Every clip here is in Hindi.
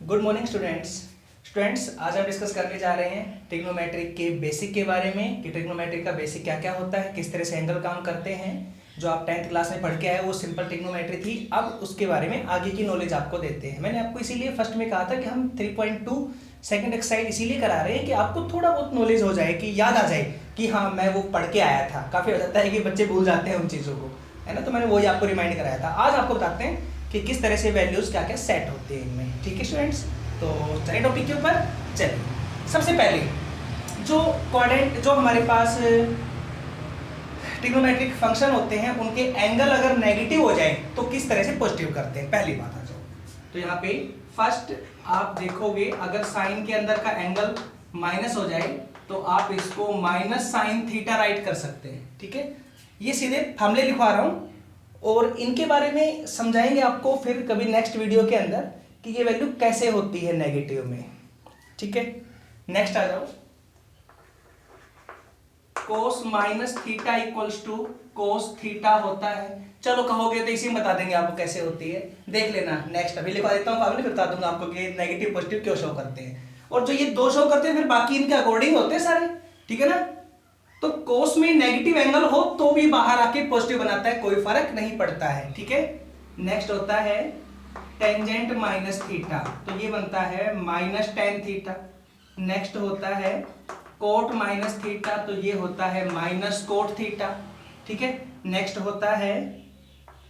गुड मॉर्निंग स्टूडेंट्स आज हम डिस्कस करने जा रहे हैं ट्रिग्नोमेट्रिक के बेसिक के बारे में कि ट्रिग्नोमेट्रिक का बेसिक क्या क्या होता है, किस तरह से एंगल काम करते हैं। जो आप 10th क्लास में पढ़ के आए वो सिंपल ट्रिग्नोमेट्री थी। अब उसके बारे में आगे की नॉलेज आपको देते हैं। मैंने आपको इसीलिए फर्स्ट में कहा था कि हम 3.2 सेकंड एक्सरसाइज इसीलिए करा रहे हैं कि आपको थोड़ा बहुत नॉलेज हो जाए, कि याद आ जाए कि हाँ मैं वो पढ़ के आया था। काफ़ी हो जाता है कि बच्चे भूल जाते हैं उन चीज़ों को, है ना। तो मैंने वही आपको रिमाइंड कराया था। आज आपको बताते हैं कि किस तरह से वैल्यूज़ क्या क्या सेट होते हैं इनमें। ठीक है स्टूडेंट्स, तो चलिए टॉपिक के ऊपर चलिए। सबसे पहले जो क्वाड्रेंट जो हमारे पास ट्रिग्नोमेट्रिक फंक्शन होते हैं उनके एंगल अगर नेगेटिव हो जाए तो किस तरह से पॉजिटिव करते हैं, पहली बात आ जाओ। तो यहाँ पे फर्स्ट आप देखोगे अगर साइन के अंदर का एंगल माइनस हो जाए तो आप इसको माइनस साइन थीटा राइट कर सकते हैं। ठीक है, ये सीधे फॉर्मूले लिखवा रहा हूँ और इनके बारे में समझाएंगे आपको फिर कभी नेक्स्ट वीडियो के अंदर कि ये वैल्यू कैसे होती है नेगेटिव में। ठीक है, नेक्स्ट आ जाओ। Cos minus theta equals to cos theta होता है। चलो कहोगे तो इसी में बता देंगे आपको कैसे होती है, देख लेना। नेक्स्ट अभी लिखवा देता हूँ फॉर्मूला, फिर बता दूंगा आपको कि नेगेटिव पॉजिटिव क्यों शो करते हैं। और जो ये दो शो करते हैं फिर बाकी इनके अकॉर्डिंग होते हैं सारे। ठीक है ना, तो कोस में नेगेटिव एंगल हो तो भी बाहर आके पॉजिटिव बनाता है, कोई फर्क नहीं पड़ता है। ठीक है, नेक्स्ट होता है टेंजेंट माइनस थीटा, तो ये बनता है माइनस टेन थीटा। नेक्स्ट होता है कोट माइनस थीटा, तो ये होता है माइनस कोट थीटा। ठीक है, नेक्स्ट होता है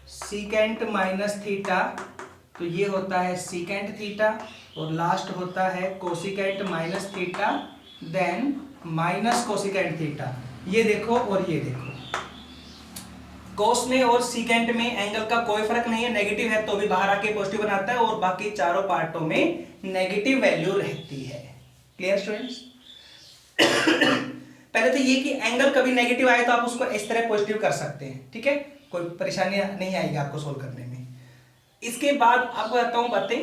सीकेंट माइनस थीटा, तो ये होता है सीकेंट थीटा। और लास्ट होता है cosecant minus theta then minus cosecant theta. ये देखो और ये देखो, कोस में और सीकेंट में एंगल का कोई फर्क नहीं है, नेगेटिव है तो भी बाहर आके पॉजिटिव बनाता है और बाकी चारों पार्टों में नेगेटिव वैल्यू रहती है। Clear students? पहले तो ये कि एंगल कभी नेगेटिव आए तो आप उसको इस तरह पॉजिटिव कर सकते हैं। ठीक है, कोई परेशानी नहीं आएगी आपको सोल्व करने में। इसके बाद आपको बताता हूं बातें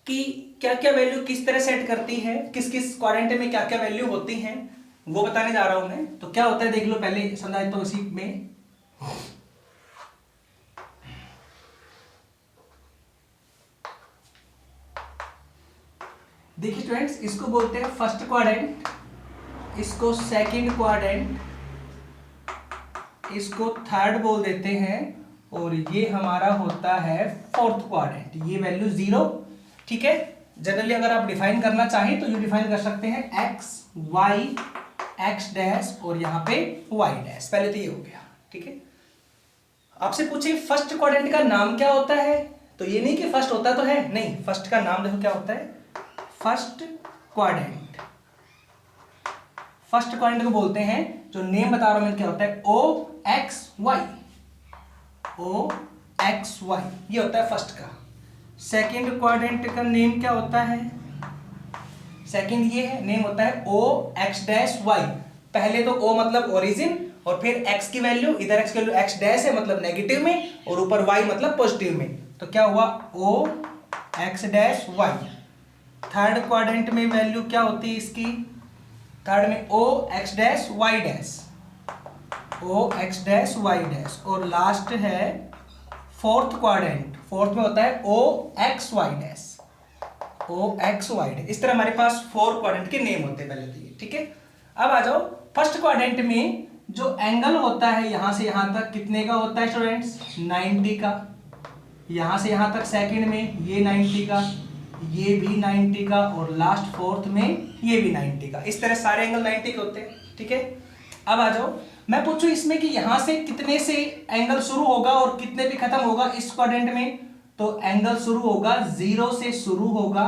कि क्या क्या वैल्यू किस तरह सेट करती है, किस किस क्वाड्रेंट में क्या क्या वैल्यू होती हैं, वो बताने जा रहा हूं मैं। तो क्या होता है देख लो, पहले समझा तो इसी में। देखिए स्टूडेंट्स, इसको बोलते हैं फर्स्ट क्वाड्रेंट, इसको सेकंड क्वाड्रेंट, इसको थर्ड बोल देते हैं और ये हमारा होता है फोर्थ क्वाड्रेंट। ये वैल्यू 0। ठीक है, जनरली अगर आप डिफाइन करना चाहें तो ये डिफाइन कर सकते हैं एक्स वाई एक्स डैश और यहाँ पे वाई डैश। पहले तो ये हो गया। ठीक है, आपसे पूछे फर्स्ट क्वाड्रेंट का नाम क्या होता है, तो ये नहीं कि फर्स्ट होता तो है, नहीं, फर्स्ट का नाम देखो क्या होता है, फर्स्ट क्वाड्रेंट। फर्स्ट क्वाड्रेंट को बोलते हैं, जो नेम बता रहा हूं मैं क्या होता है, ओ एक्स वाई, ओ एक्स वाई, ये होता है फर्स्ट का। सेकंड क्वाड्रेंट का नेम क्या होता है, सेकंड ये है, नेम होता है ओ एक्स डैश वाई। पहले तो ओ मतलब ओरिजिन और फिर एक्स की वैल्यू, इधर एक्स की वैल्यू एक्स डैश है मतलब नेगेटिव में और ऊपर वाई मतलब पॉजिटिव में, तो क्या हुआ O X dash Y. Third quadrant में वैल्यू क्या होती है इसकी, थर्ड में O X dash Y dash, O X dash Y dash. और लास्ट है फोर्थ क्वाड्रेंट, फोर्थ में होता है O X Y dash, O X Y dash. इस तरह हमारे पास 4 क्वाड्रेंट के नेम होते हैं पहले तो ये। ठीक है, अब आ जाओ फर्स्ट क्वाड्रेंट में जो एंगल होता है यहां से यहां तक कितने का होता है स्टूडेंट्स, 90 का। यहां से यहां तक सेकंड में ये 90 का, ये भी 90 का और लास्ट फोर्थ में ये भी 90 का। इस तरह सारे एंगल 90 के होते हैं। ठीक है, अब आ जाओ मैं पूछूं इसमें कि यहां से कितने से एंगल शुरू होगा और कितने पे खत्म होगा इस क्वाड्रेंट में, तो एंगल शुरू होगा 0 से शुरू होगा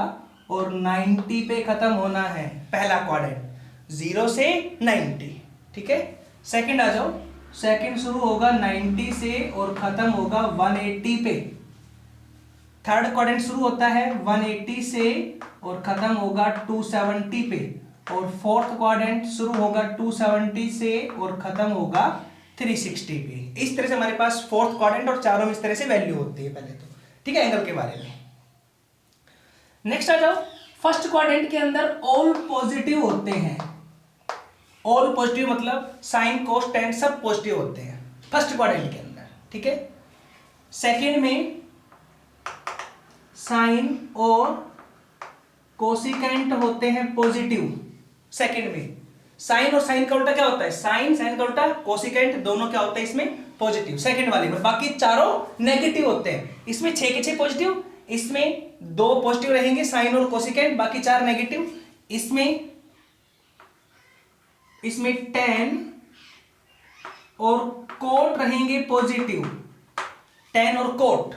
और 90 पे खत्म होना है। पहला क्वाड्रेंट 0 से 90। ठीक है, सेकंड आ जाओ, सेकंड शुरू होगा 90 से और खत्म होगा 180 पे। थर्ड क्वाड्रेंट शुरू होता है 180 से और खत्म होगा 270 पे। और फोर्थ क्वाड्रेंट शुरू होगा 270 से और खत्म होगा 360 पे। इस तरह से हमारे पास फोर्थ क्वाड्रेंट और चारों में इस तरह से वैल्यू होती है पहले तो। ठीक है, एंगल के बारे में। नेक्स्ट आ जाओ, फर्स्ट क्वाड्रेंट के अंदर ऑल पॉजिटिव होते हैं। ऑल पॉजिटिव मतलब साइन कोस टेन सब पॉजिटिव होते हैं फर्स्ट क्वाड्रेंट के अंदर। ठीक है, सेकंड में साइन और कोसिकेंट होते हैं पॉजिटिव। सेकंड में साइन और साइन का उल्टा क्या होता है, साइन, साइन का उल्टा कोसिकेंट, दोनों क्या होते हैं इसमें पॉजिटिव। सेकंड वाले में बाकी चारों नेगेटिव होते हैं। इसमें 6 के 6 पॉजिटिव, इसमें 2 पॉजिटिव रहेंगे साइन और कोसिकेंट, बाकी 4 नेगेटिव। इसमें 10 और कोट रहेंगे पॉजिटिव, 10 और कोट,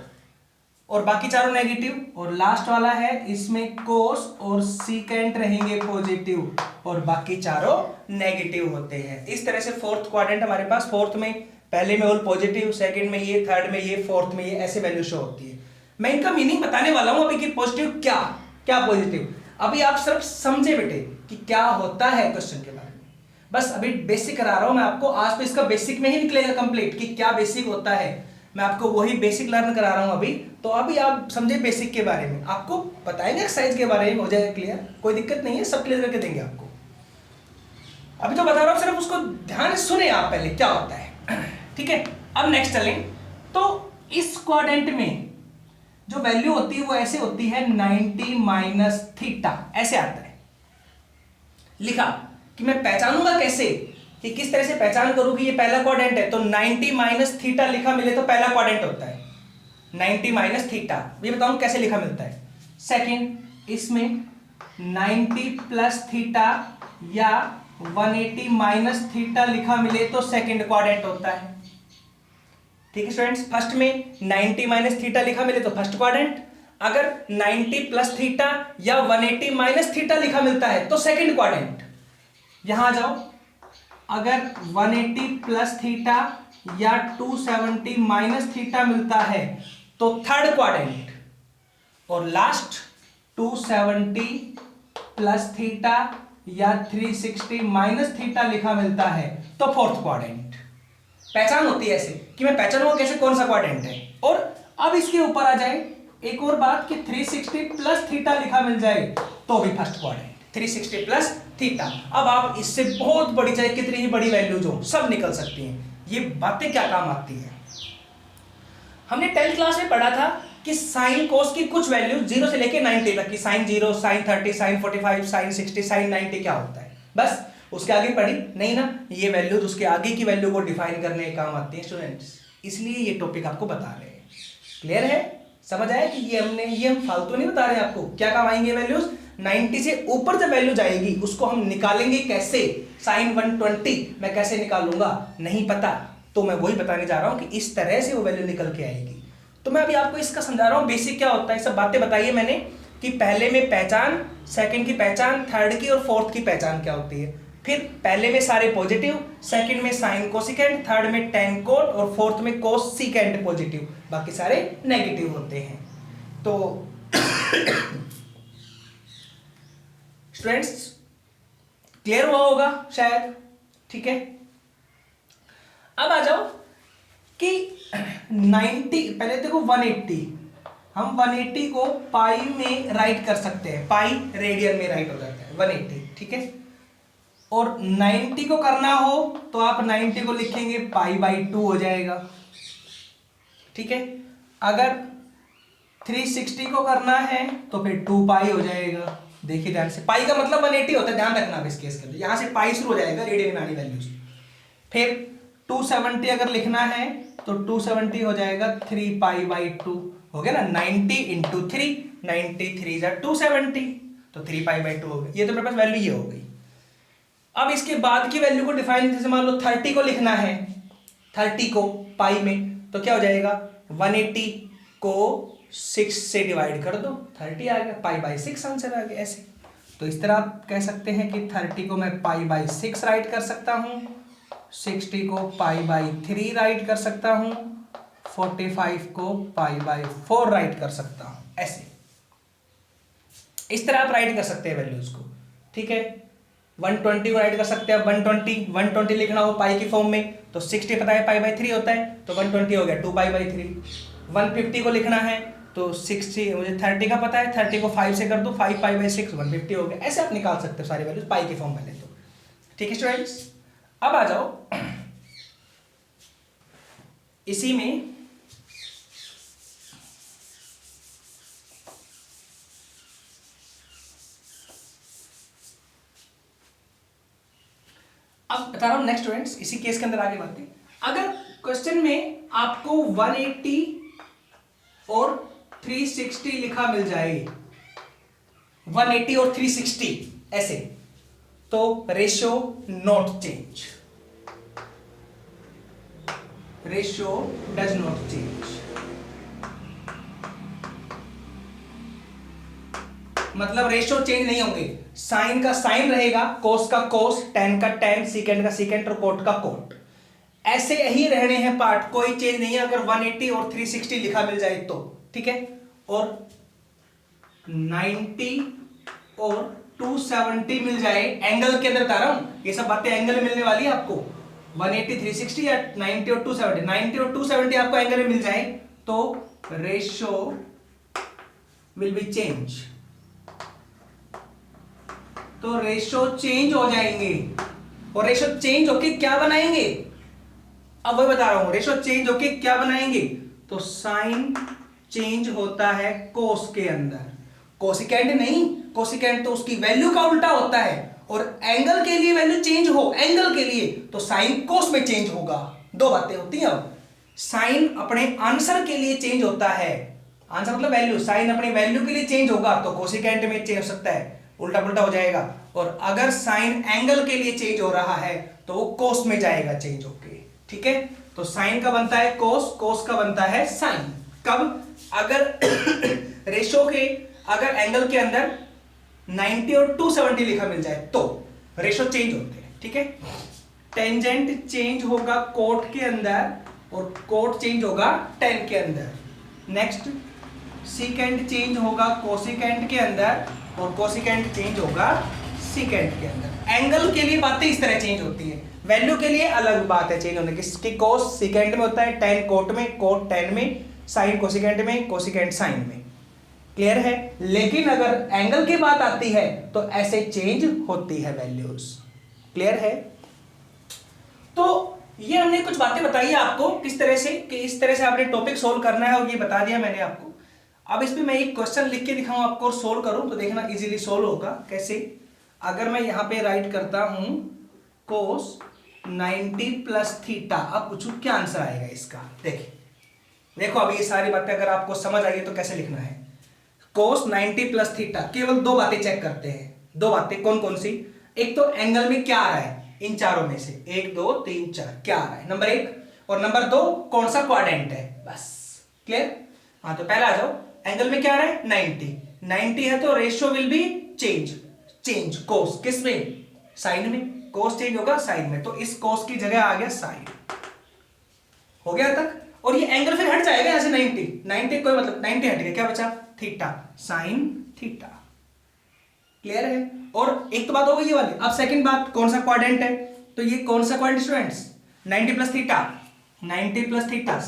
और बाकी चारों नेगेटिव। और लास्ट वाला है इसमें कोस और सीकेंट रहेंगे पॉजिटिव और बाकी चारों नेगेटिव होते हैं। इस तरह से फोर्थ क्वाड्रेंट हमारे पास, फोर्थ में पहले में ऑल पॉजिटिव, सेकंड में ये, थर्ड में ये, फोर्थ में ये, ऐसे वैल्यू शो होती है। मैं इनका मीनिंग बताने वाला हूं अभी कि पॉजिटिव क्या क्या पॉजिटिव। अभी आप सिर्फ समझे बेटे कि क्या होता है क्वेश्चन के बारे में, बस अभी बेसिक करा रहा हूं मैं आपको। आज तो इसका बेसिक में ही निकलेगा कंप्लीट कि क्या बेसिक होता है, मैं आपको वही बेसिक लर्न करा रहा हूं अभी। तो अभी आप समझे बेसिक के बारे में, आपको बताएंगे एक्सरसाइज के बारे में, हो जाएगा क्लियर, कोई दिक्कत नहीं है, सब क्लियर करके देंगे आपको। अभी तो बता रहा हूं, सिर्फ उसको ध्यान से सुने आप पहले क्या होता है, ठीक है। अब नेक्स्ट चलें। तो इस क्वाड्रेंट में जो वैल्यू होती है वो ऐसे होती है 90 माइनस थीटा, ऐसे आता है लिखा। कि मैं पहचानूंगा कैसे, कि किस तरह से पहचान करूं कि ये पहला क्वाड्रेंट है। तो 90 माइनस थीटा लिखा मिले तो पहला क्वाड्रेंट होता है 90 माइनस थीटा। ये बताऊं कैसे लिखा मिलता है। सेकंड, इसमें 90 प्लस थीटा या 180 माइनस थीटा लिखा मिले तो सेकंड क्वाड्रेंट होता है, ठीक है स्टूडेंट्स। फर्स्ट में 90 माइनस थीटा लिखा मिले तो फर्स्ट क्वाड्रेंट, अगर 90 प्लस थीटा या 180 माइनस थीटा लिखा मिलता है तो सेकंड क्वाड्रेंट। यहां आ जाओ, अगर 180 प्लस थीटा या 270 माइनस थीटा मिलता है तो थर्ड क्वाड्रेंट, और लास्ट 270 प्लस थीटा या 360 माइनस थीटा लिखा मिलता है तो फोर्थ क्वाड्रेंट। पहचान होती है ऐसे कि मैं पहचानूंगा कैसे कौन सा क्वाड्रेंट है। और अब इसके ऊपर आ जाए एक और बात कि 360 प्लस थीटा लिखा मिल जाए तो भी फर्स्ट क्वाड्रेंट, 360 प्लस थीटा। अब आप इससे बहुत बड़ी, चाहे कितनी ही बड़ी वैल्यूज हो, सब निकल सकती हैं। ये बातें क्या काम आती हैं, हमने 10th क्लास में पढ़ा था कि साइन कोस की कुछ वैल्यू 0 से लेके 90 तक की, sine 0, sine 30, sine 45, sine 60, sine 90 क्या होता है, बस उसके आगे पढ़ी नहीं ना। ये वैल्यूज उसके आगे की वैल्यू को डिफाइन करने के काम आती है स्टूडेंट्स, इसलिए ये टॉपिक आपको बता रहे हैं। क्लियर है, समझ आया कि ये हम फालतू नहीं बता रहे हैं आपको, क्या काम आएंगे वैल्यूज। 90 से ऊपर जब वैल्यू जाएगी उसको हम निकालेंगे कैसे, साइन 120 मैं कैसे निकालूंगा नहीं पता, तो मैं वही बताने जा रहा हूं कि इस तरह से वो वैल्यू निकल के आएगी। तो मैं अभी आपको इसका समझा रहा हूं बेसिक क्या होता है। सब बातें बताइए मैंने कि पहले में पहचान, सेकंड की पहचान, थर्ड की और फोर्थ की पहचान क्या होती है। फिर पहले में सारे पॉजिटिव, सेकंड में साइन कोसिकेंट, थर्ड में टेन कोट और फोर्थ में कोस सीकेंट पॉजिटिव, बाकी सारे नेगेटिव होते हैं। तो स्टूडेंट्स क्लियर हुआ होगा शायद, ठीक है। अब आ जाओ कि 90, पहले देखो 180, हम 180 को पाई में राइट कर सकते हैं, पाई रेडियन में राइट हो जाता है 180, ठीक है। और 90 को करना हो तो आप 90 को लिखेंगे π/2 हो जाएगा, ठीक है। अगर 360 को करना है तो फिर 2π हो जाएगा। देखिए ध्यान से, पाई का मतलब 180 होता है, ध्यान रखना इस केस के अंदर, यहां से पाई शुरू हो जाएगा रेडियन में आनी वैल्यूज। फिर 270 अगर लिखना है तो 270 हो जाएगा 3π/2, हो गया ना। 90 इंटू 3, 93 जा 270, तो 3π/2 हो गया। ये तो मेरे पास वैल्यू ये हो गई। अब इसके बाद की वैल्यू को डिफाइन, जैसे मान लो 30 को लिखना है, 30 को पाई में, तो क्या हो जाएगा 180 को 6 से डिवाइड कर दो, 30 आ गया, π/6 आंसर आ गया। ऐसे तो इस तरह आप कह सकते हैं कि 30 को मैं π/6 राइट कर सकता हूं, 60 को π/3 राइट कर सकता हूं, 45 को π/4 राइट कर सकता हूं। ऐसे इस तरह आप राइट कर सकते हैं वैल्यूज को, ठीक है। 120 को राइट कर सकते हैं, 120 लिखना हो पाई की फॉर्म में तो 60 पता है π/3 होता है, तो 120 हो गया 2π/3। 150 को लिखना है तो 60, मुझे 30 का पता है, 30 को 5 से कर दो, 5π/6, 150 हो गया। ऐसे आप निकाल सकते हो सारी वैल्यूज पाई की फॉर्म में ले तो, ठीक है स्टूडेंट्स। अब आ जाओ इसी में अब बता रहा हूं नेक्स्ट स्टूडेंट्स, इसी केस के अंदर आगे बढ़ते हैं। अगर क्वेश्चन में आपको 180 और 360 लिखा मिल जाए, 180 और 360 ऐसे, तो ratio not change, ratio does not change. मतलब रेशियो चेंज नहीं होंगे, साइन का साइन रहेगा, कोस का कोस, टेन का टेन, सीकेंड का सीकेंड और कोट का कोट, ऐसे ही रहने हैं पार्ट, कोई चेंज नहीं है। अगर 180 और 360 लिखा मिल जाए तो ठीक है, और 90 और 270 मिल जाए, एंगल के अंदर बता रहा हूं, ये सब बातें एंगल में मिलने वाली है आपको। 180 360 या 90 और 270, 90 और 270 आपको एंगल में मिल जाए तो रेशियो विल बी चेंज, तो रेशियो चेंज हो जाएंगे। और रेशियो चेंज होके क्या बनाएंगे, अब वही बता रहा हूं, रेशियो चेंज होके क्या बनाएंगे, तो साइन चेंज होता है कोस के अंदर, कोसिकेंड नहीं, कोसिकेंड तो उसकी वैल्यू का उल्टा होता है, और एंगल के लिए वैल्यू चेंज हो, एंगल के लिए तो साइन कोस में चेंज होगा। दो बातें होती हैं। अब साइन अपने आंसर के लिए चेंज होता है, आंसर मतलब वैल्यू, साइन अपनी वैल्यू के लिए चेंज होगा तो कोसिकेंड में चेंज हो सकता है, उल्टा पुल्टा हो जाएगा। और अगर साइन एंगल के लिए चेंज हो रहा है तो वो कोस में जाएगा चेंज होके, ठीक है। तो साइन का बनता है कोस, कोस का बनता है साइन। कब, अगर रेशो के, अगर एंगल के अंदर 90 और 270 लिखा मिल जाए तो रेशो चेंज होते हैं, ठीक है। टेंजेंट चेंज होगा कोट के अंदर और कोट चेंज होगा टेन के अंदर। नेक्स्ट, सीकेंड चेंज होगा कोसिकेंड के अंदर और कोसिकेंड चेंज होगा सीकेंड के अंदर। एंगल के लिए बातें इस तरह चेंज होती है, वैल्यू के लिए अलग बात है चेंज होने की। कोस सीकेंड में होता है, टेन कोट में, कोट टेन में, साइन कोसिकेंड में, कोसिकेंड साइन में। क्लियर है। लेकिन अगर एंगल की बात आती है तो ऐसे चेंज होती है वैल्यूज। क्लियर है। तो ये हमने कुछ बातें बताई है आपको किस तरह से, कि इस तरह से आपने टॉपिक सोल्व करना है, और ये बता दिया मैंने आपको। अब इस पे मैं एक क्वेश्चन लिख के दिखाऊं आपको और सोल्व करूं तो देखना इजीली सोल्व होगा। कैसे, अगर मैं यहां पे राइट करता हूं कोस 90 प्लस थीटा, अब पूछूं क्या आंसर आएगा इसका। देखो अब ये सारी बातें अगर आपको समझ आई तो कैसे लिखना है। कोस 90 प्लस थीटा, केवल दो बातें चेक करते हैं। दो बातें कौन कौन सी, एक तो एंगल में क्या आ रहा है, इन चारों में से 1 2 3 4 क्या आ रहा है, नंबर 1, और नंबर 2 कौन सा क्वाड्रेंट है, बस। क्लियर। हाँ तो पहला आ जाओ, एंगल में क्या आ रहा है 90 है तो रेशियो विल बी चेंज कोस, किस में, साइन में, कोस चेंज होगा साइन में, तो इस कोस की जगह आ गया साइन। हो गया तक। और ये एंगल फिर हट जाएगा यहां से 90 कोई मतलब 90 हट गया, क्या बचा थीटा, साइन थीटा। क्लियर है। और एक तो बात हो गई ये वाली। अब सेकंड बात, कौन सा क्वाड्रेंट है, तो ये कौन सा quadrant students, 90 plus theta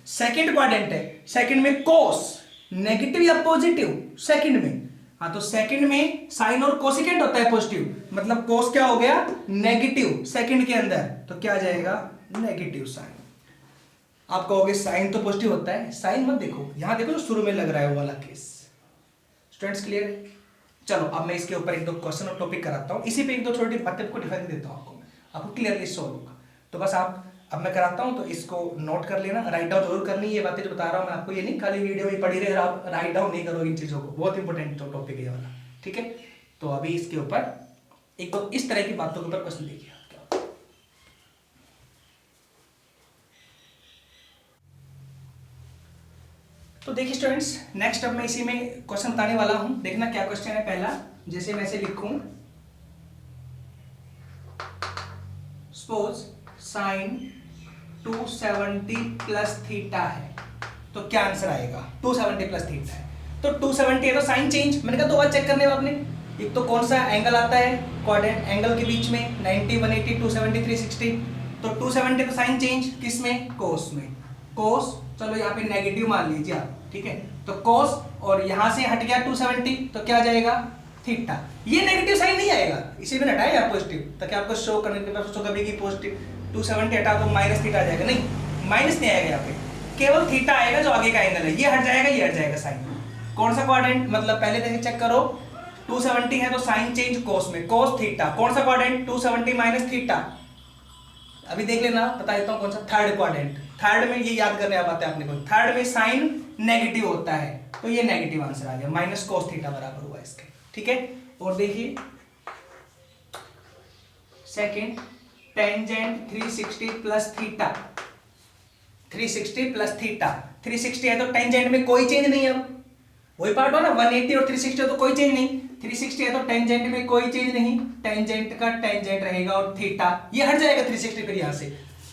second quadrant है। सेकंड में कोस नेगेटिव या पॉजिटिव, सेकंड में, हाँ तो सेकंड में साइन और कोसिकेंट होता है पॉजिटिव, मतलब कोस क्या हो गया नेगेटिव सेकंड के अंदर, तो क्या आ जाएगा नेगेटिव साइन। आप कहोगे साइन तो पॉजिटिव होता है, साइन मत देखो, यहां देखो जो शुरू में लग रहा है वो वाला केस। स्टूडेंट्स क्लियर है। चलो अब मैं इसके ऊपर एक दो क्वेश्चन और टॉपिक कराता हूं, इसी पे एक दो छोटी बातें को डिफाइन देता हूं आपको क्लियरली सोल्व होगा। तो बस आप, अब मैं कराता हूं तो इसको नोट कर लेना, राइट डाउन जरूर करनी है। ये बातें जो बता रहा हूं मैं आपको, ये नहीं खाली वीडियो में पढ़ी रहे आप राइट डाउन नहीं करो इन चीजों को, बहुत इंपॉर्टेंट टॉपिक है ये वाला, ठीक है। तो अभी इसके ऊपर एक दो इस तरह की बातों के ऊपर क्वेश्चन देखिए। तो देखिए स्टूडेंट्स, नेक्स्ट अब मैं इसी में क्वेश्चन बताने वाला हूं। देखना क्या क्वेश्चन है। पहला, जैसे मैं इसे लिखूं, सपोज साइन 270 प्लस थीटा है, तो क्या आंसर आएगा, 270 प्लस थीटा है तो 270 है तो साइन चेंज। मैंने कहा दो बार चेक करने आपने, एक तो कौन सा एंगल आता है क्वाड्रेंट एंगल के बीच में, 90 180 270 360, तो 270 तो साइन चेंज किस में, कोस में। कोस, चलो यहाँ पे नेगेटिव मान लीजिए आप, ठीक है, तो कोस, और यहां से हट गया 270 तो क्या आ जाएगा थीटा। ये नेगेटिव साइन नहीं आएगा, इसी में हटाया आप पॉजिटिव, ताकि आपको शो करने के बाद सोचो कभी कि पॉजिटिव 270 हटा तो माइनस थीटा आ जाएगा, नहीं माइनस नहीं आएगा, यहाँ पे केवल थीटा आएगा जो आगे का एंगल है, ये हट जाएगा, ये हट जाएगा साइन। कौन सा क्वाड्रेंट, मतलब पहले देखिए चेक करो, 270 है तो साइन चेंज कोस में, कोस थीटा। कौन सा क्वाड्रेंट? 270 minus theta. अभी देख लेना, बता देता हूं कौन सा, थर्ड क्वाड्रेंट। थर्ड में ये याद करने आ बात है अपने को, थर्ड में साइन नेगेटिव होता है तो ये नेगेटिव आंसर आ गया, माइनस कोस थीटा बराबर हुआ इसके। ठीक है, और देखिए second, tangent 360 plus theta, 360 plus theta. 360 है तो टेंजेंट में कोई चेंज नहीं है, अब वही पार्ट हो ना, 180 और 360 हो तो कोई चेंज नहीं। 360 है तो टेंजेंट में कोई चेंज नहीं, टेंजेंट का टेंजेंट रहेगा और थीटा ये हट जाएगा 360 फिर यहाँ से,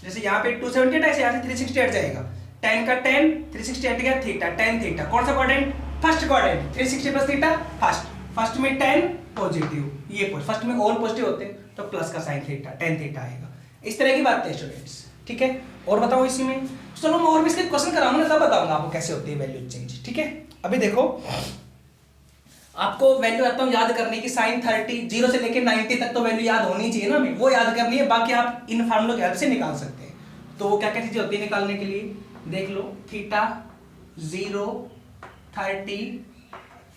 जैसे यहाँ पे 270 है यहाँ से 360 हट जाएगा, tan का tan 360 हट गया, थीटा tan थीटा। कौन सा quadrant? First quadrant. 360 plus theta first में tan पॉजिटिव, ये फर्स्ट में ऑल पॉजिटिव होते हैं तो प्लस का साइन थीटा tan थीटा आएगा। इस तरह की बात है स्टूडेंट्स। ठीक है, और बताओ इसी में, चलो मैं और भी इसके क्वेश्चन कराऊंगा तब बताऊंगा आपको कैसे होती है वैल्यू चेंज। ठीक है, अभी देखो आपको वैल्यू आता हूं याद करने की, साइन 30 0 से लेकर 90 तक तो वैल्यू याद होनी चाहिए ना, हमें वो याद करनी है, बाकी आप इन फार्मूलों की हेल्प से निकाल सकते हैं। तो वो क्या क्या चीजें होती है निकालने के लिए, देख लो, थीटा 0 30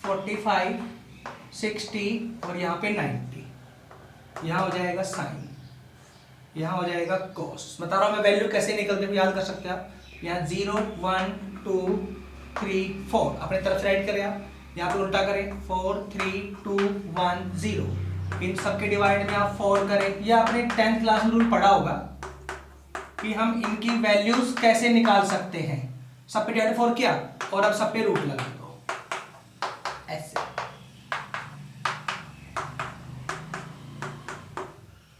45 60 और यहाँ पे 90, यहाँ हो जाएगा साइन, यहाँ हो जाएगा कोस। बता रहा हूं मैं वैल्यू कैसे निकलते हुए याद कर सकते हैं आप। यहाँ 0 1 2 3 4 अपने तरफ से राइट करें आप, यहाँ पे उल्टा करें 4 3 2 1 0, इन सबके डिवाइड में आप 4 करें। ये आपने 10th क्लास में रूल पढ़ा होगा कि हम इनकी वैल्यूज कैसे निकाल सकते हैं। सब पे डिवाइड 4 किया और अब सब पे रूट लगा दो ऐसे।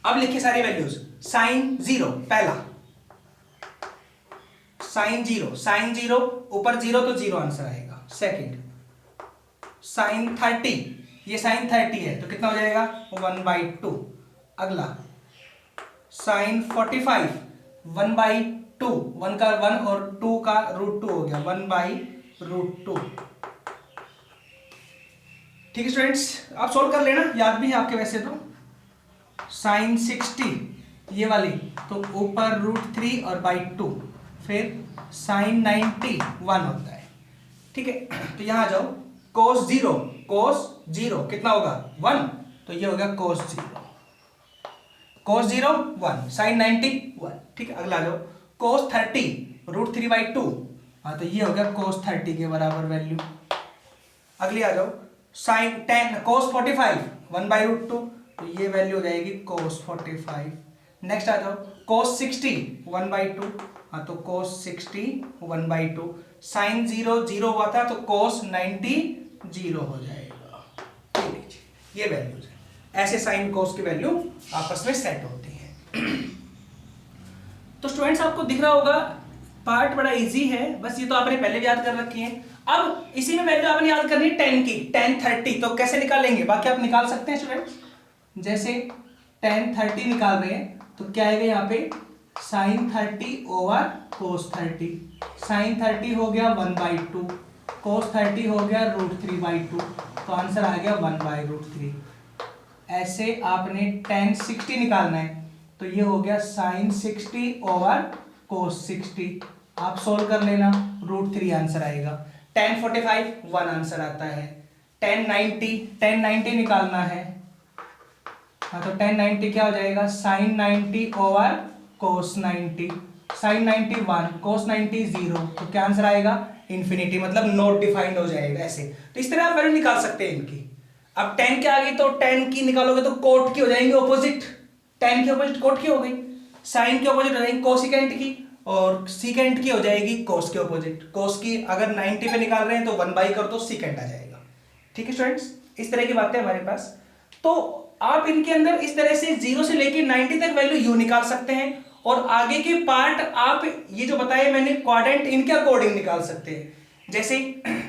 अब लिखिए सारी वैल्यूज, साइन 0 पहला, साइन 0 ऊपर 0 तो 0 आंसर आएगा। सेकंड साइन 30, ये साइन 30 है तो कितना हो जाएगा 1/2। अगला साइन 45 1/2, 1 का 1 और 2 का √2 हो गया 1/√2। ठीक है स्टूडेंट्स, आप सोल्व कर लेना, याद भी है आपके वैसे तो। साइन 60 ये वाली तो ऊपर √3 और /2, फिर साइन 90 1 होता है। ठीक है, तो यहां आ जाओ, कोस 0 कितना होगा 1, तो ये होगा कोस 0 1, साइन 90 1। ठीक है, अगला आ जाओ, कोस 30 √3/2, हाँ तो ये होगा कोस 30 के बराबर वैल्यू। अगली आ जाओ, साइन 10 कोस 45 1/√2, तो ये वैल्यू हो जाएगी कोस 45। नेक्स्ट आ जाओ, कोस 60 1/2, हाँ तो कोस 60 1/2। साइन 0 हुआ था तो कोस 90 0 हो जाएगा। ये वैल्यूज है, ऐसे साइन कोस की वैल्यू आपस में सेट होती है। तो स्टूडेंट्स आपको दिख रहा होगा पार्ट बड़ा इजी है, बस ये तो आपने पहले भी याद कर रखी है। अब इसी में वैल्यू आपने याद करनी है 10 की, tan 30, तो कैसे निकालेंगे, बाकी आप निकाल सकते हैं स्टूडेंट्स। जैसे tan 30 निकाल रहे हैं तो क्या आएगा यहाँ पे, साइन 30 ओवर कोस 30, साइन 30 हो गया 1/2, कोस 30 हो गया √3/2, तो आंसर आ गया 1/√3। ऐसे आपने tan 60 निकालना है तो ये हो गया साइन 60 ओवर कोस 60, आप सोल्व कर लेना, √3 आंसर आएगा। tan 45 1 आंसर आता है। tan 90 निकालना है, हाँ तो tan 90 क्या हो जाएगा, साइन 90 ओवर कोस 90, साइन 90 1, कोस 90 0, तो क्या आंसर आएगा इन्फिनिटी, मतलब नॉट डिफाइंड हो जाएगा ऐसे। तो इस तरह आप वैल्यू निकाल सकते हैं इनकी। अब tan के आगे तो tan की निकालोगे तो कोट की हो जाएंगे ऑपोजिट, tan की ऑपोजिट कोट की हो गई, साइन की ऑपोजिट हो जाएगी कोसिकेंट की, और सीकेंट की हो जाएगी कोस के ऑपोजिट। कोस की अगर 90 पे निकाल रहे हैं तो 1/, कर दो सीकेंट आ जाएगा। ठीक है स्टूडेंट्स, इस तरह की बातें हमारे पास। तो आप इनके अंदर इस तरह से 0 से लेकर 90 तक वैल्यू यू निकाल सकते हैं, और आगे के पार्ट आप ये जो बताए मैंने क्वाड्रेंट इनके अकॉर्डिंग निकाल सकते हैं। जैसे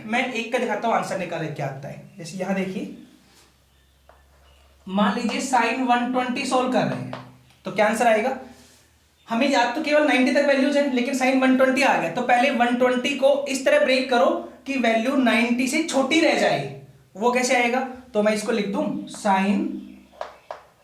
मैं एक का दिखाता हूं आंसर निकाले क्या आता है। जैसे यहां देखिए, मान लीजिए साइन 120 सोल्व कर रहे हैं तो क्या आंसर आएगा, हमें याद तो केवल 90 तक वैल्यूज है लेकिन साइन 120 आ गया, तो पहले 120 को इस तरह ब्रेक करो कि वैल्यू 90 से छोटी रह जाए। वो कैसे आएगा, तो मैं इसको लिख दूं साइन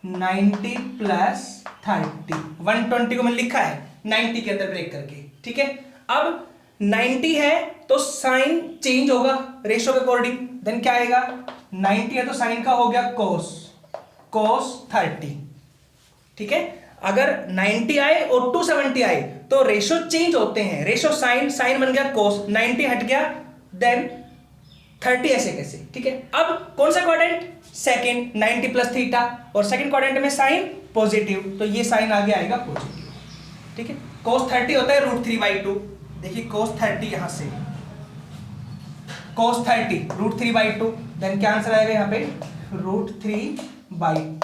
90 प्लस 30, 120 को मैंने लिखा है 90 के अंदर ब्रेक करके। ठीक है, अब 90 है तो साइन चेंज होगा रेशियो के अकॉर्डिंग, देन क्या आएगा 90 है तो साइन का हो गया cos 30, ठीक है। अगर 90 आए और 270 आए तो रेशो चेंज होते हैं, रेशो साइन बन गया cos, 90 हट गया देन 30, ऐसे कैसे, ठीक है। अब कौन सा क्वाड्रेंट, सेकंड, 90 प्लस थीटा, और सेकंड क्वाड्रेंट में साइन पॉजिटिव, तो ये साइन आगे आएगा पॉजिटिव, ठीक है। cos 30 होता है √3/2, देखिए cos 30 यहां से cos 30 √3/2, देन क्या आंसर आएगा यहाँ पे √3/2।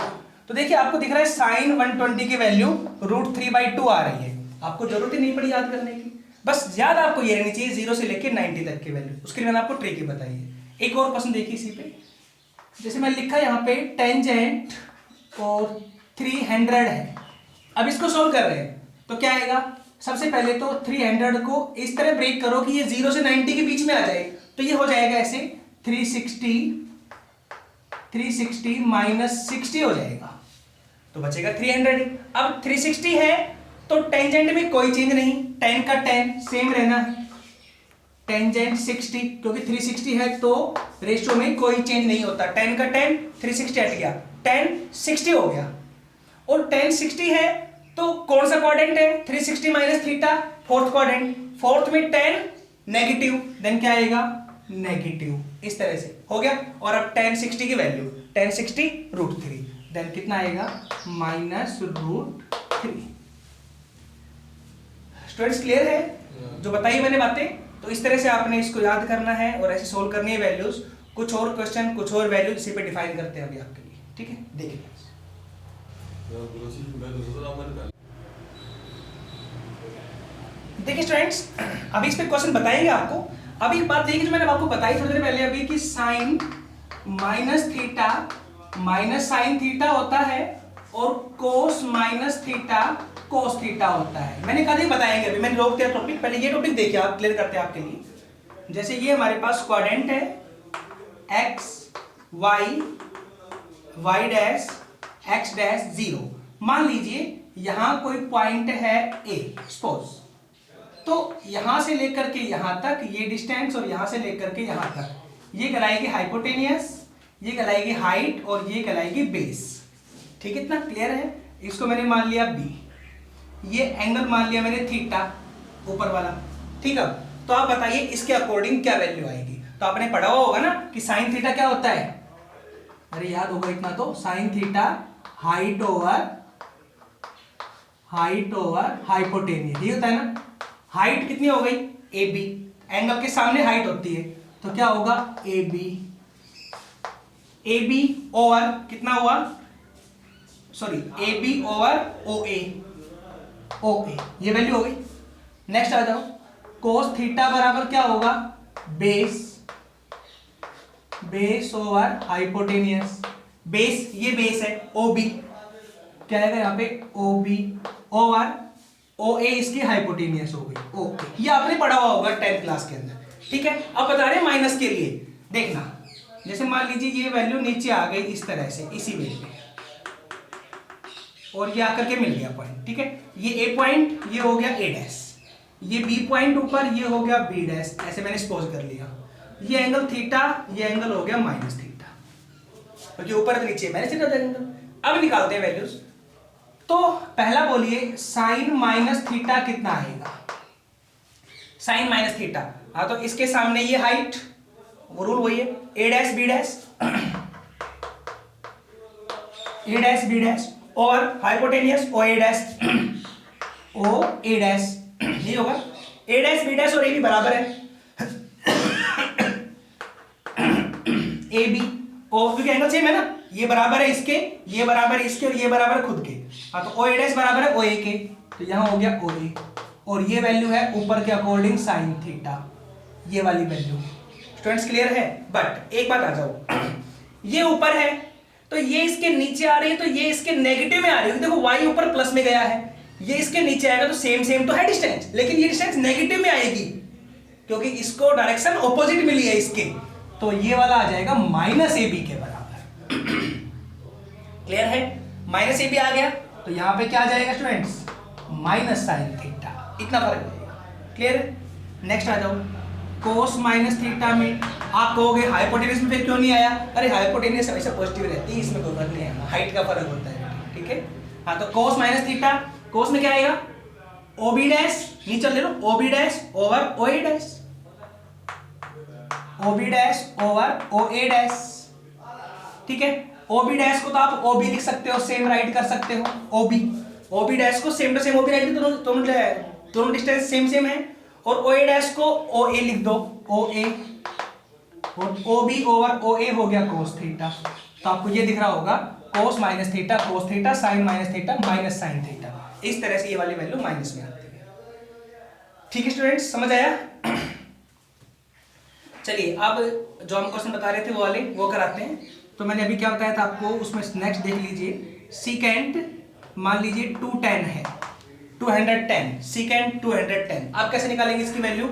तो देखिए आपको दिख रहा है साइन 120 की वैल्यू √3/2 आ रही है, आपको जरूरत ही नहीं पड़ी याद करने की, बस याद आपको ये रहनी चाहिए 0 से लेकर 90 तक की वैल्यू। उसके लिए मैंने आपको ट्रिक ही बताई है। एक और क्वेश्चन देखिए इसी पे, जैसे मैं लिखा यहाँ पे टेंजेंट और 300 है, अब इसको सोल्व कर रहे हैं तो क्या आएगा, सबसे पहले तो 300 को इस तरह ब्रेक करो कि ये 0 से 90 के बीच में आ जाए, तो ये हो जाएगा ऐसे 360 माइनस 60 हो जाएगा, तो बचेगा 300। अब 360 है तो टेंजेंट में कोई चेंज नहीं, tan का tan सेम रहना है, टेंजेंट 60, क्योंकि 360 है तो रेशियो में कोई चेंज नहीं होता, tan का tan 360 हट गया, tan 60 हो गया। और tan 60 है तो कौन सा क्वाड्रेंट है, 360 minus theta, fourth quadrant, fourth में tan नेगेटिव, देन क्या आएगा नेगेटिव, इस तरह से हो गया। और अब tan 60 की वैल्यू, tan 60 √3, देन कितना आएगा -√3। स्टूडेंट्स क्लियर है जो बताई मैंने बातें? तो इस तरह से आपने इसको याद करना है और ऐसे सोल्व करनी है वैल्यूज, कुछ और क्वेश्चन कुछ और वैल्यू इसी पे डिफाइन करते हैं अभी आपके लिए, ठीक है। देखिए देखिए स्टूडेंट्स, अभी इस पे क्वेश्चन बताएंगे आपको। अभी एक बात देखिए जो मैंने आपको बताई थोड़ी देर पहले अभी कि sine minus theta minus sine theta होता है और cos minus theta cos theta होता है। मैंने कहा नहीं बताएंगे, अभी मैंने रोक दिया टॉपिक, पहले ये टॉपिक देखिए आप, क्लियर करते हैं आपके लिए। जैसे ये हमारे पास क्वाड्रेंट है x y dash x dash 0, मान लीजिए यहां कोई पॉइंट है a सपोज, तो यहां से लेकर के यहां तक ये डिस्टेंस और यहां से लेकर के यहां तक ये कहलाएगी हाइपोटेनियस, ये कहलाएगी हाइट और ये कहलाएगी बेस, ठीक है। इतना क्लियर है। इसको मैंने मान लिया b, ये एंगल मान लिया मैंने थीटा ऊपर वाला, ठीक है। तो आप बताइए इसके अकॉर्डिंग क्या वैल्यू आएगी। तो आपने पढ़ा हुआ होगा ना कि साइन थीटा क्या होता है, अरे याद होगा इतना तो, sine theta height over hypotenuse, ये होता है ना। हाइट कितनी हो गई ए बी, एंगल के सामने हाइट होती है तो क्या होगा ए बी ओवर कितना हुआ, सॉरी ए बी ओवर ओ ए, ये वैल्यू हो गई। नेक्स्ट आ जाओ, कोस थीटा बराबर क्या होगा बेस ओवर हाइपोटेनियस, बेस ये बेस है ओ बी, क्या आएगा यहाँ पे ओ बी ओवर ओ ए, इसकी हाइपोटेनियस हो गई, ओके। ये आपने पढ़ा हुआ होगा 10th क्लास के अंदर, ठीक है। अब बता रहे हैं माइनस के लिए, देखना जैसे मान लीजिए ये वैल्यू नीचे आ गई इस तरह से इसी वे पे, और ये आकर के मिल गया पॉइंट, ठीक है। ये ए पॉइंट ये हो गया ए डैश, ये बी पॉइंट ऊपर ये हो गया बी डैश, ऐसे मैंने सपोज कर लिया। ये एंगल थीटा, ये एंगल हो गया माइनस थीटा, क्योंकि ऊपर नीचे मैंने सीधा एंगल। अब निकालते हैं वैल्यूज। तो पहला बोलिए साइन माइनस थीटा कितना आएगा, साइन माइनस थीटा, हाँ तो इसके सामने ये हाइट, वो रूल वही है ए डैश बी डैश और हाइपोटेनियस ओ ए डैश नहीं होगा, ए डैश बी डैश और ए बी बराबर है ए बी, और क्योंकि एंगल सेम है ना, ये बराबर है इसके, ये बराबर है इसके और ये बराबर है खुद के, हाँ तो ओ ए डैश बराबर है ओ ए के, तो यहां हो गया ओ ए, और ये वैल्यू है ऊपर के अकॉर्डिंग साइन थीटा, ये वाली वैल्यू। स्टूडेंट्स क्लियर है। बट एक बात आ जाओ, ये ऊपर है तो ये इसके नीचे आ रही है, तो ये इसके नेगेटिव में आ रही है, देखो y ऊपर प्लस में गया है, ये इसके नीचे आएगा तो सेम तो है डिस्टेंस, लेकिन ये डिस्टेंस नेगेटिव में आएगी क्योंकि इसको डायरेक्शन ऑपोजिट मिली है इसके, तो ये वाला आ जाएगा माइनस ए बी के बराबर। क्लियर है, माइनस ए बी आ गया तो यहां पे क्या आ जाएगा स्टूडेंट्स माइनस साइन थीटा, इतना फर्क जाएगा। क्लियर है। नेक्स्ट आ जाओ, कोस माइनस थीटा में आप कहोगे हाइपोटेन्यूज में फिर क्यों नहीं आया? अरे हाइपोटेन्यूज हमेशा पॉजिटिव रहती है, इसमें कोई फर्क नहीं आएगा, हाइट का फर्क होता है, ठीक है। हाँ, तो कोस माइनस थीटा, कोस में क्या आएगा? ओबी डैश, नीचे ले लो, ओबी डैश ओवर ओए डैश, ओबी डैश ओवर ओए डैश, ठीक है। ओबी डैश को तो आप ओबी लिख सकते हो, सेम राइट कर सकते हो, ओबी, ओबी डैश को same to same OB right, दोनों डिस्टेंस सेम सेम है। और ओए डैश को ओए लिख दो, ओए, और ओबी ओवर ओए हो गया कोस थीटा। तो आपको ये दिख रहा होगा cos minus theta cos theta, sine minus theta minus sine theta, इस तरह से ये वाली वैल्यू माइनस में आती है, ठीक है स्टूडेंट्स, समझ आया? चलिए अब जो हम क्वेश्चन बता रहे थे वो वाले वो कराते हैं। तो मैंने अभी क्या बताया था आपको, उसमें नेक्स्ट देख लीजिए, सीकेंट मान लीजिए 210 है, 210 सीकेंट 210, आप कैसे निकालेंगे इसकी वैल्यू?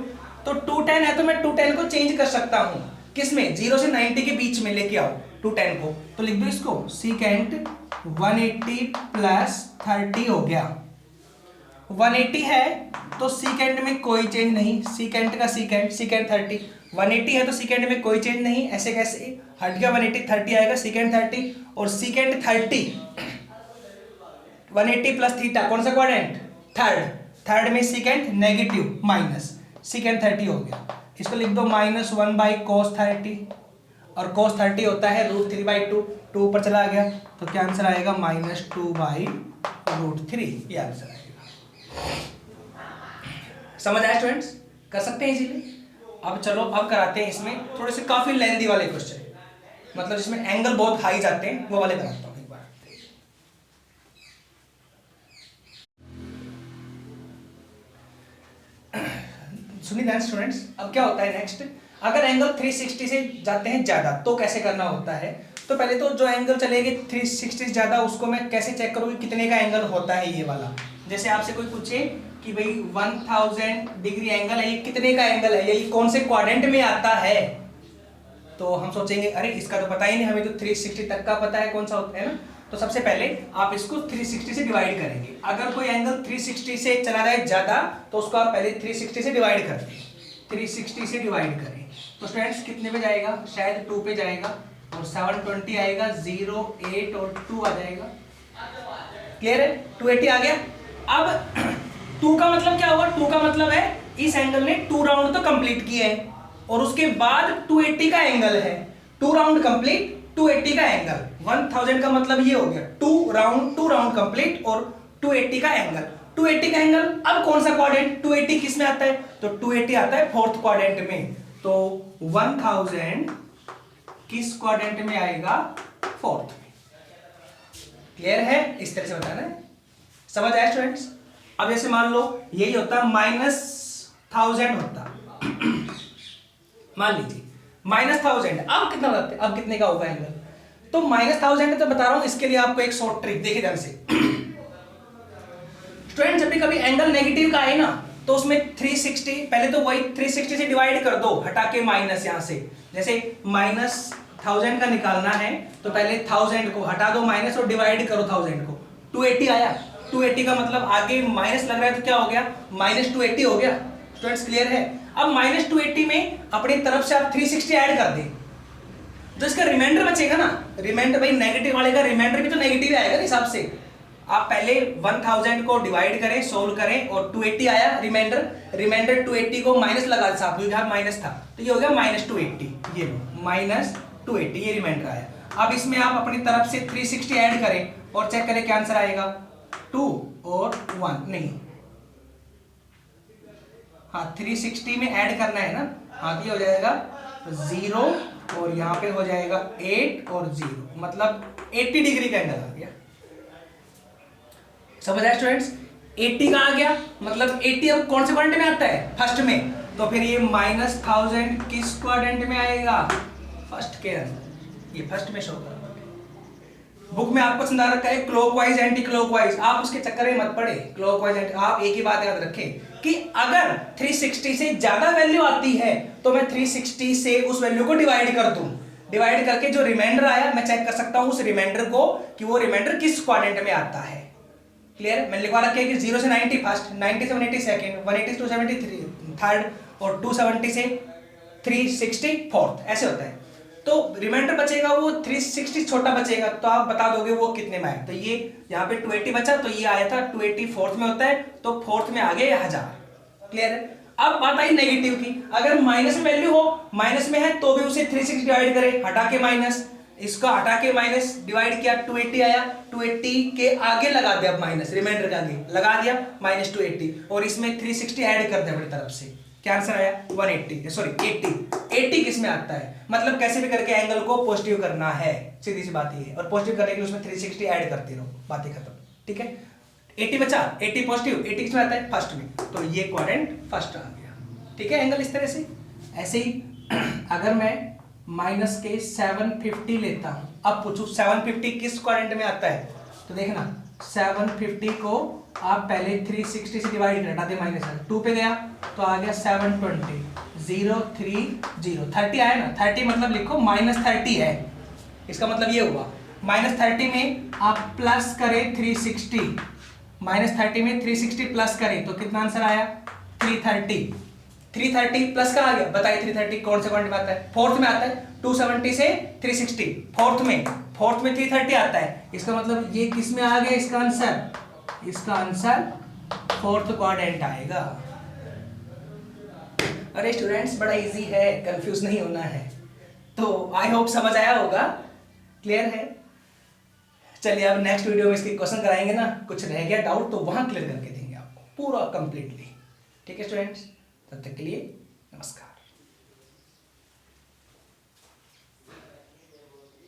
तो 210 है तो मैं 210 को चेंज कर सकता हूं, किसमें? 0 से 90 के बीच में लेके आओ 210 को, तो लिख दो इसको सीकेंट 180 प्लस 30 हो गया। 180 है तो सीकेंड में कोई चेंज नहीं, सीकेंड का सीकेंड, सीकेंड 30, 180 है तो सीकेंड में कोई चेंज नहीं, ऐसे कैसे हट गया 180, 30 आएगा सीकेंड 30, और सीकेंड 30 180 प्लस थीटा, कौन सा क्वाड्रेंट? थर्ड, थर्ड में सीकेंड नेगेटिव माइनस, सीकेंड 30 हो गया, इसको लिख दो -1 cos 30, और cos 30 होता है √3/2, 2 ऊपर चला गया, तो क्या आंसर आएगा? -2/√3, ये आंसर आएगा। समझ आया स्टूडेंट्स? कर सकते हैं इजीली। अब चलो अब कराते हैं इसमें थोड़े से काफी लेंथी वाले क्वेश्चन, मतलब जिसमें एंगल बहुत हाई जाते हैं, वो वाले कराता हूं एक बार। सुनिए ध्यान स्टूडेंट्स, अब क्या होता है नेक्स्ट, अगर एंगल 360 से जाते हैं ज्यादा तो कैसे करना होता है? तो पहले तो जो एंगल चलेगी 360 से ज्यादा उसको मैं कैसे चेक करूँ कितने का एंगल होता है ये वाला। जैसे आपसे कोई पूछे कि भाई 1000 डिग्री एंगल है, ये कितने का एंगल है, ये कौन से क्वाड्रेंट में आता है, तो हम सोचेंगे अरे इसका तो पता ही नहीं, हमें तो 360 तक का पता है कौन सा होता है ना। तो सबसे पहले आप इसको 360 से डिवाइड करेंगे, अगर कोई एंगल 360 से चला जाए ज्यादा तो उसको आप पहले 360 से डिवाइड कर दें, 360 से डिवाइड करें तो स्टूडेंट्स कितने पे जाएगा? शायद 2 पे जाएगा, और 720 आएगा, 0 8 और 2 आ जाएगा, क्लियर है? 280 आ गया। अब 2 का मतलब क्या हुआ? 2 का मतलब है इस एंगल ने 2 राउंड तो कंप्लीट किए हैं, और उसके बाद 280 का एंगल है, 2 राउंड कंप्लीट 280 का एंगल, 1000 का मतलब ये हो गया 2 राउंड कंप्लीट और 280 का एंगल, 280 का एंगल। अब कौन सा क्वाड्रेंट? 280 किस में आता है? तो 280 आता है फोर्थ क्वाड्रेंट में, तो 1000 किस क्वाड्रेंट में आएगा? फोर्थ में, क्लियर है? इस तरह से बताना है, समझ आया स्टूडेंट्स? अब जैसे मान लो यही होता -1000 होता मान लीजिए -1000, अब कितना होता है? अब कितने का होगा एंगल? तो -1000 तो बता रहा हूं, इसके लिए आपको एक शॉर्ट ट्रिक देखिए ध्यान से। स्टूडेंट जब भी कभी एंगल नेगेटिव का आए ना तो उसमें 360, पहले तो वही 360 से डिवाइड कर दो, हटा के माइनस, यहां से जैसे -1000 का निकालना है तो पहले 1000 को हटा दो माइनस और डिवाइड करो 1000 को, 280 आया, 280 का मतलब आगे माइनस लग रहा है तो क्या हो गया? -280 हो गया। स्टूडेंट्स क्लियर है? अब -280 में अपनी तरफ से आप 360 ऐड कर दें, जो इसका रिमाइंडर बचेगा ना, रिमाइंडर भाई नेगेटिव वाले का रिमाइंडर भी तो नेगेटिव आएगा हिसाब से। आप पहले 1000 को डिवाइड करें, सोल्व करें, और 280 आया रिमाइंडर 280 को माइनस लगा था, यहाँ माइनस था तो ये हो गया -280, ये लो -280 ये रिमाइंडर आया। अब इसमें आप अपनी तरफ से 360 ऐड करें और चेक करें क्या आंसर आएगा? 2 और 1 नहीं, हाँ 360 में ऐड करना है ना, हाँ ये हो जाएगा 0 और यहाँ पे हो जाएगा 8 और 0, मतलब 80 डिग्री का एंगल आ गया। समझ आया स्टूडेंट्स? 80 का आ गया, मतलब 80 अब कौन से क्वाड्रेंट में आता है? फर्स्ट में, तो फिर ये -1000 किस क्वाड्रेंट में आएगा? फर्स्ट के अंदर, ये फर्स्ट में शो कर। बुक में आपको समझा रखा है क्लॉकवाइज एंटी क्लॉकवाइज, आप उसके चक्कर में मत पड़े, क्लॉकवाइज एंटी। आप एक ही बात याद रखें कि अगर 360 से ज्यादा वैल्यू आती है तो मैं 360 से उस वैल्यू को डिवाइड कर दूं, डिवाइड करके जो रिमाइंडर आया मैं चेक कर सकता हूं उस रिमाइंडर को कि वो रिमाइंडर किस क्वाड्रेंट में आता है। क्लियर? मैंने लिखवा रखा है कि 0 से 90 फर्स्ट, 90 से 180 सेकंड, 180 से 270 थर्ड, और 270 से 364 ऐसे होता है। तो रिमाइंडर बचेगा वो 360 छोटा बचेगा, तो आप बता दोगे वो कितने में आए। तो ये यहाँ पे 280 बचा, तो ये आया था 280 फोर्थ में होता है, तो फोर्थ में आ गया 1000। क्लियर है। अब बात आई नेगेटिव की, अगर माइनस में वैल्यू हो, माइनस में है तो भी उसे 360 डिवाइड करे, हटा के माइनस, इसका हटा के माइनस डिवाइड किया, 280 आया, 280 के आगे लगा दिया माइनस, रिमाइंडर के आगे लगा दिया माइनस 280, और इसमें 360 ऐड कर दिया अपनी तरफ से। क्या आंसर आया 180, सॉरी 80। 80 किस में आता है, मतलब कैसे भी करके एंगल को पॉजिटिव करना है, सीधी सी बात ये है। और पॉजिटिव करने के लिए उसमें 360 ऐड करते रहो, बातें खत्म। ठीक है, 80 बचा, 80 पॉजिटिव, 80 किस में आता है फर्स्ट में, तो ये क्वाड्रेंट फर्स्ट आ गया। ठीक है, एंगल इस तरह से। ऐसे ही अगर मैं माइनस के 750 लेता हूं, अब पूछू 750 किस क्वाड्रेंट में आता है, तो देखना 750 को आप पहले 360 से डिवाइड कर, हटा दे माइनस, 2 पे गया तो आ गया 720, 0 3 0, 30 आया ना, 30 मतलब लिखो माइनस 30 है, इसका मतलब ये हुआ माइनस 30 में आप प्लस करें 360, माइनस 30 में 360 प्लस करें तो कितना आंसर आया 330। 330 प्लस का आ गया, बताइए 330 कौन से क्वाड्रेंट में आता है, फोर्थ में आता है। 270 से 360 फोर्थ में 330 आता है, इसका मतलब ये किस में आ गया, इसका आंसर फोर्थ क्वाड्रेंट आएगा। अरे स्टूडेंट्स बड़ा इजी है, कंफ्यूज नहीं होना है। तो आई होप समझ आया होगा, क्लियर है। चलिए अब नेक्स्ट वीडियो में इसके क्वेश्चन कराएंगे ना, कुछ रह गया डाउट तो वहां क्लियर करके देंगे आपको पूरा कंप्लीटली। ठीक है स्टूडेंट्स, तब तक के लिए